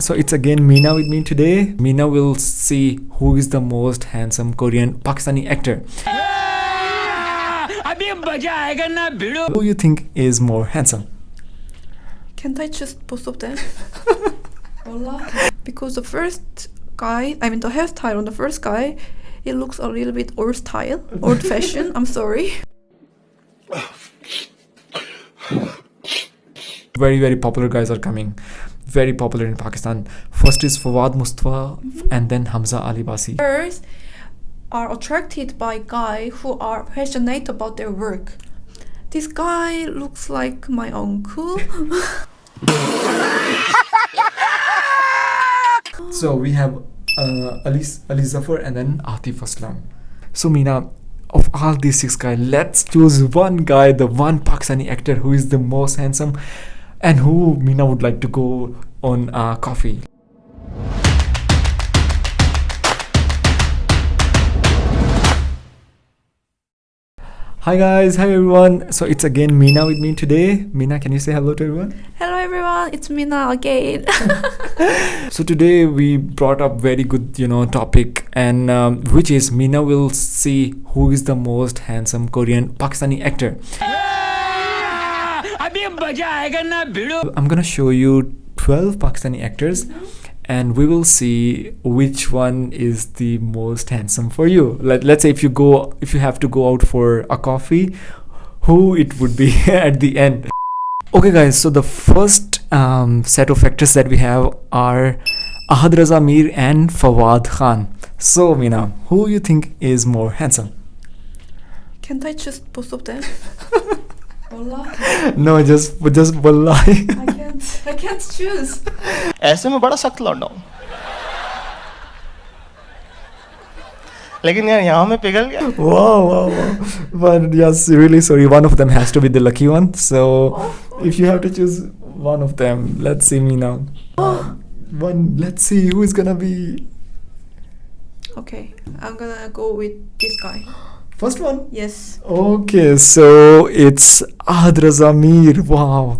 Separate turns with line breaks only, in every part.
So it's again Mina with me today. Mina will see who is the most handsome Korean Pakistani actor. Who you think is more handsome?
Can't I choose both of them? Because the first guy, I mean the hairstyle on the first guy, it looks a little bit old style, old fashioned. I'm sorry.
Very popular guys are coming. Very popular in Pakistan. First is Fawad Mustafa and then Hamza Ali Basi.
Girls are attracted by guys who are passionate about their work. This guy looks like my uncle.
So we have Ali Zafar and then Atif Aslam. So Mina, of all these 6 guys, let's choose one guy, the one Pakistani actor who is the most handsome and who Mina would like to go on coffee. Hi guys, hi everyone. So it's again Mina with me today. Mina, can you say hello to everyone?
Hello everyone, it's Mina again.
So today we brought up very good, topic, and which is Mina will see who is the most handsome Korean Pakistani actor. I'm gonna show you 12 Pakistani actors, and we will see which one is the most handsome for you. Let's say if you have to go out for a coffee, who it would be at the end. Okay guys, so the first set of actors that we have are Ahad Raza Mir and Fawad Khan. So Mina, who you think is more handsome?
Can't I choose both of them?
No, just wallahi.
I can't choose.
ऐसे में बड़ा सख्त लौंडा हूँ, लेकिन यार यहाँ में पिघल गया.
Wow. But yes, really sorry. One of them has to be the lucky one. So if you have to choose one of them, let's see Mina. Let's see who is gonna be.
Okay, I'm gonna go with this guy.
First one?
Yes.
Okay, so it's Ahad Raza Mir. Wow.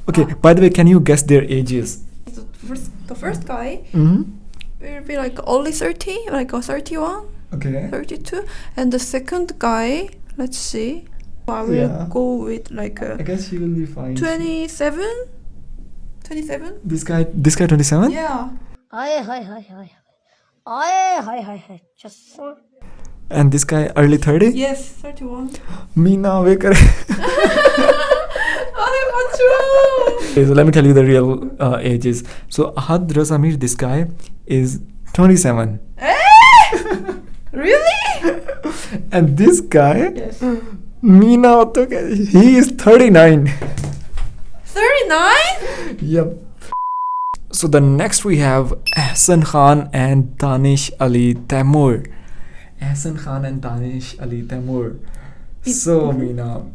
Okay, by the way, can you guess their ages?
The first guy
Mm-hmm.
will be like only 30, like 31,
Okay.
32. And the second guy, let's see. I will go with like
I guess he will be fine.
27? 27?
This guy 27?
Yeah.
Just
And this guy early 30?
Yes, 31.
Mina, wake up.
What's wrong?
Okay, so let me tell you the real ages. So Ahad Raza Mir, this guy is 27.
Really?
And this guy,
Yes.
Mina, he is 39.
39?
Yep. So the next we have Asan Khan and Danish Ali Taimoor. Asan Khan and Danish Ali Taimoor. So Mina.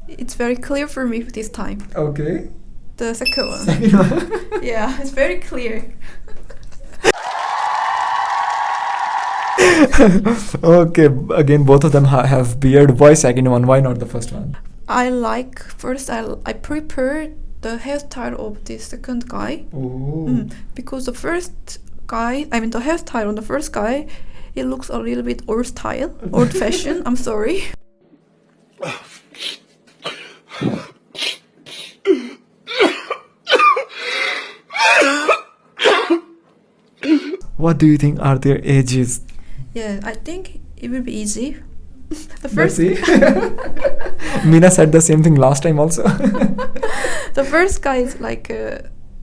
It's very clear for me this time.
Okay.
The second one.
Second one.
Yeah, it's very clear.
Okay, again both of them have beard. Why second one? Why not the first one?
I prepare the hairstyle of the second guy.
Oh.
Because the first guy, I mean the hairstyle on the first guy, it looks a little bit old style, old fashioned. I'm sorry.
What do you think are their ages?
Yeah, I think it will be easy. The
Let's
first,
see. Mina said the same thing last time also.
the first guy is like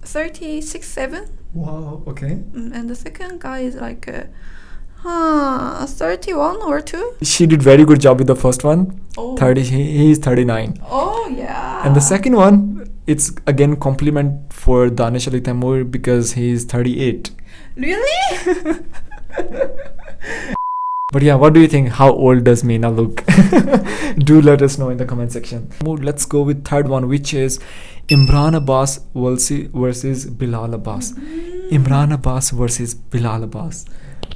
36, 7,
Wow, okay.
and the second guy is like 31 or 2.
She did very good job with the first one.
Oh.
30, he is 39.
Oh yeah.
And the second one, it's again compliment for Danish Ali Taimoor because he is 38.
Really?
But yeah, what do you think? How old does Mina look? Do let us know in the comment section. Let's go with third one, which is Imran Abbas versus Bilal Abbas. Imran Abbas versus Bilal Abbas.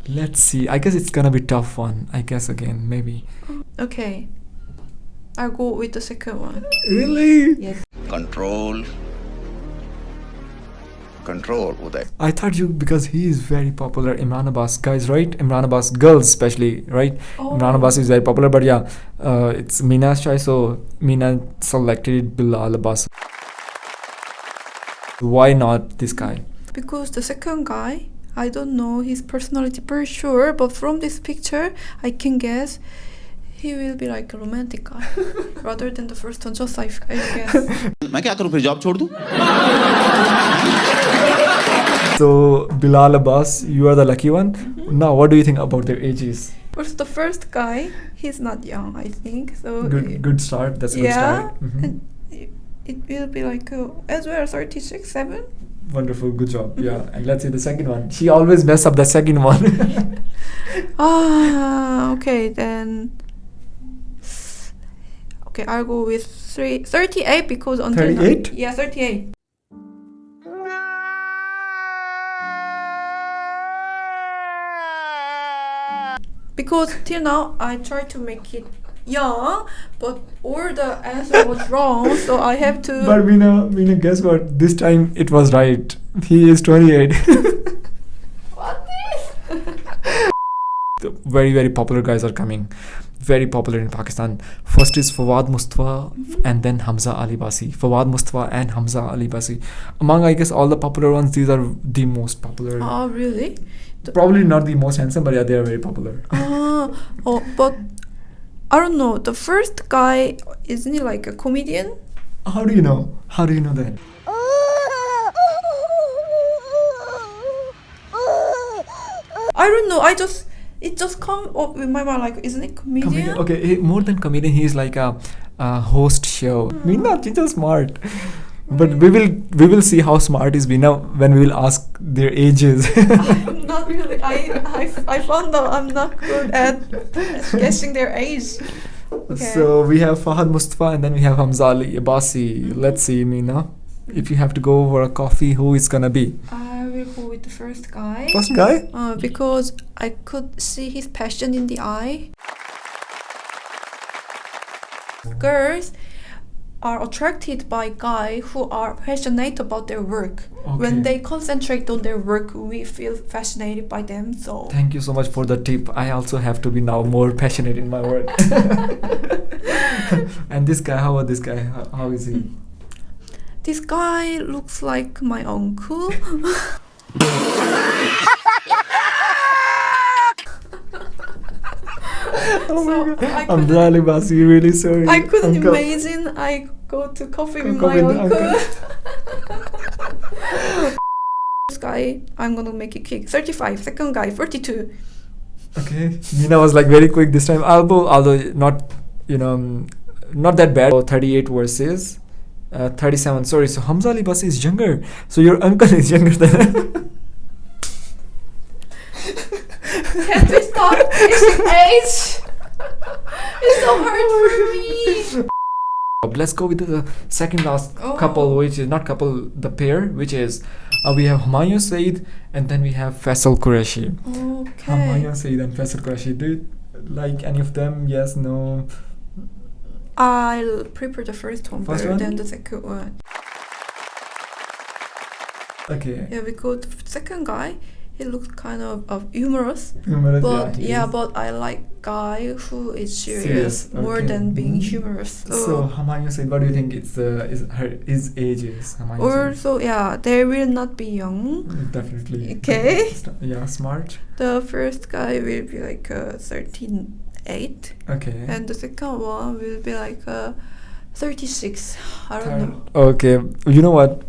Let's see. I guess it's gonna be tough one. I guess again, maybe.
Okay. I'll go with the second one.
Really?
Yes.
control,
control, Uday.
I thought you, because he is very popular. Imran Abbas, guys, right? Imran Abbas, girls especially, right? Imran Abbas is very popular, but yeah, it's Minas Choice, so Mina selected Bilal Abbas. Why not this guy?
Because the second guy, I don't know his personality for sure, but from this picture, I can guess he will be like a romantic guy rather than the first one, just I guess.
मैं क्या करूं फिर job छोड़ दूं?
So Bilal Abbas, you are the lucky one. Now, what do you think about their ages?
First, the first guy, he's not young, I think. So
Good start. That's a good start.
And it will be like as well 36, 7.
Wonderful, good job. Yeah, and let's see the second one. She always mess up the second one.
Okay, then. Okay, I'll go with 38 because until
38?
Yeah, 38. Because till now I tried to make it young, but all the answer was wrong, so I have to.
But Mina, guess what? This time it was right. He is 28.
What is?
The very, very popular guys are coming. Very popular in Pakistan. First is Fawad Mustafa and then Hamza Ali Basi. Fawad Mustafa and Hamza Ali Basi. Among, I guess, all the popular ones, these are the most popular.
Oh, really?
Probably not the most handsome, but yeah, they are very popular.
But I don't know. The first guy, isn't he like a comedian?
How do you know? How do you know that?
I don't know. It just come up with my mind like, isn't it comedian?
Okay, more than comedian, he is like a host show. Mina, she's just smart. But we will see how smart is Mina when we will ask their ages.
Not really. I found out I'm not good at guessing their age. Okay.
So we have Fahan Mustafa and then we have Hamza Ali Abasi. Let's see, Mina. If you have to go for a coffee, who is gonna be?
I will go with the first guy.
First guy?
Because I could see his passion in the eye. Girls are attracted by guys who are passionate about their work.
Okay.
When they concentrate on their work, we feel fascinated by them. So
Thank you so much for the tip. I also have to be now more passionate in my work. And this guy, how about this guy? How is he?
this guy looks like my uncle.
Oh my
So
god. I'm really Basi, really sorry.
I couldn't
Uncle.
imagine I go to coffee with
Coffee
my
with
uncle. This guy, I'm gonna make it quick. 35. Second guy, 42.
Okay. Mina was like very quick this time. Although not, not that bad. 38 versus 37. Sorry. So Hamza Ali Basi is younger. So your uncle is younger than.
Can't we stop guessing age? It's so hard for me.
Let's go with the second last
Oh.
couple, which is not couple, the pair, which is we have Hamayun Saeed and then we have Faisal Qureshi.
Okay.
Hamayun Saeed and Faisal Qureshi. Do you like any of them? Yes, no.
I'll prefer the first one
First
better
one?
than the second one.
Okay.
Yeah, because the second guy, he looks kind of humorous.
Humorous,
But
he
yeah,
is.
but I like guy who is serious,
Serious,
more
okay.
than being
Mhm.
humorous.
So Hamayun Saeed, what do you think his age is? Hamayun Saeed?
also, yeah, they will not be young.
Definitely.
Okay.
Yeah, smart.
The first guy will be like 13.8,
Okay.
and the second one will be like 36. I don't know.
Okay, you know what?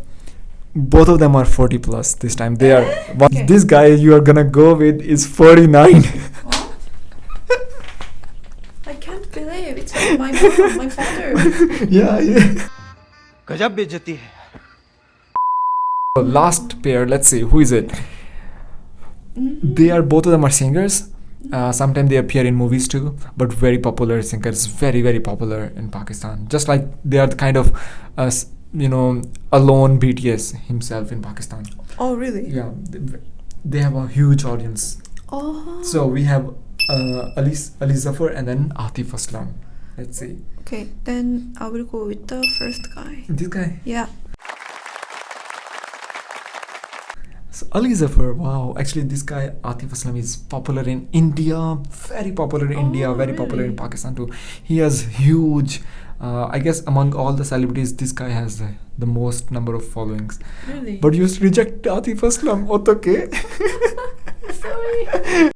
Both of them are 40 plus this time. They are.
Okay.
This guy you are gonna go with is 49.
What? I can't believe it's like my mom, my father.
yeah.
गजब बेइज्जती है.
Last pair. Let's see who is it. They are, both of them are singers. Sometimes they appear in movies too, but very popular singers. Very, very popular in Pakistan. Just like they are the kind of alone BTS himself in Pakistan.
Oh, really?
Yeah, they have a huge audience.
Oh.
So we have Ali Zafar and then Atif Aslam. Let's see.
Okay, then I will go with the first guy.
This guy.
Yeah.
So Ali Zafar, wow. Actually, this guy Atif Aslam is popular in India, very popular in India, very popular in
really?
Pakistan too. He has huge. I guess among all the celebrities, this guy has the most number of followings.
Really?
But you reject Atif Aslam. Okay.
Sorry.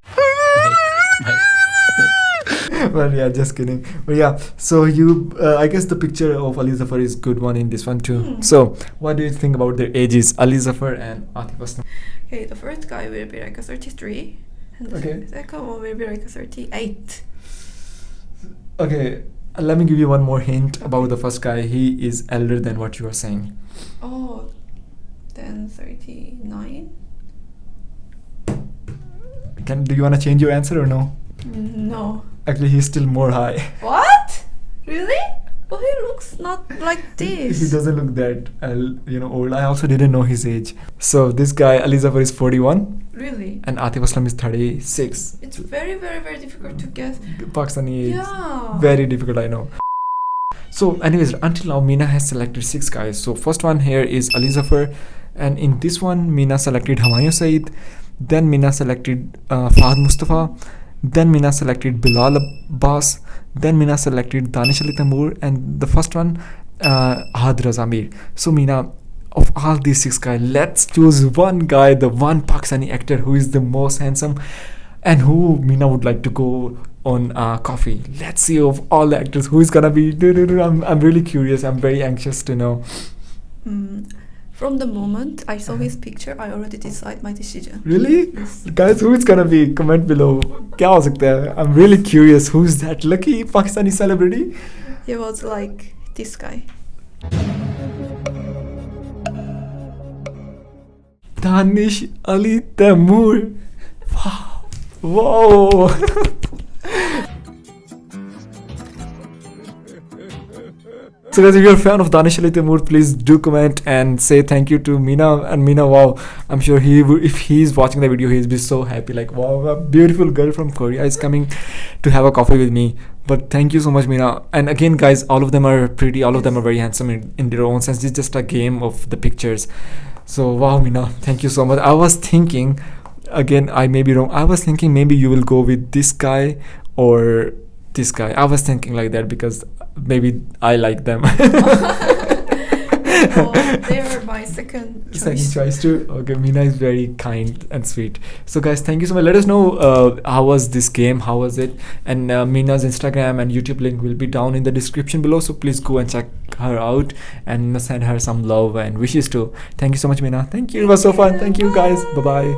Well, yeah, just kidding. But yeah, so you, I guess the picture of Ali Zafar is good one in this one too. So, what do you think about their ages, Ali Zafar and Atif Aslam?
Okay, the first guy will be like a 33, and the
Okay.
second one will be like a 38.
Okay, let me give you one more hint about the first guy. He is elder than what you are saying.
Oh, then 39?
Do you want to change your answer or no?
No.
Actually, he's still more high.
What? Really? But he looks not like
He
this.
doesn't look that, old. I also didn't know his age. So this guy, Ali Zafar, is 41
Really?
and Atif Aslam is 36.
It's very, very, very difficult to guess.
Pakistani age.
Yeah.
Very difficult, I know. So anyways, until now Mina has selected 6 guys. So first one here is Ali Zafar, and in this one Mina selected Hamayun Saeed, then Mina selected Fahan Mustafa, then Mina selected Bilal Abbas, then Mina selected Danish Ali Taimoor, and the first one Amir. So Mina, of all these 6 guys, let's choose one guy, the one Pakistani actor who is the most handsome and who Mina would like to go on coffee. Let's see of all the actors who is gonna be. I'm really curious. I'm very anxious to know.
From the moment I saw his picture, I already decided my decision.
Really?
Yes.
Guys, who is gonna be? Comment below. क्या हो सकता है? I'm really curious. Who's that lucky Pakistani celebrity?
He was like this guy.
Danish Ali Taimoor. Wow. Whoa. So guys, if you're a fan of Danish Ali Taimoor, please do comment and say thank you to Mina. And Mina, wow, I'm sure if he's watching the video, he'll be so happy. Like, wow, a beautiful girl from Korea is coming to have a coffee with me. But thank you so much, Mina. And again, guys, all of them are pretty. All of them are very handsome in their own sense. It's just a game of the pictures. So wow, Mina, thank you so much. I was thinking, again, I may be wrong. I was thinking maybe you will go with this guy or this guy. I was thinking like that because maybe I like them.
Oh, they are my second choice.
Second choice too. Okay, Mina is very kind and sweet. So guys, thank you so much. Let us know how was this game, how was it, and Mina's Instagram and YouTube link will be down in the description below. So please go and check her out and send her some love and wishes too. Thank you so much, Mina. Thank you. It was so fun. Thank you, guys. Bye bye.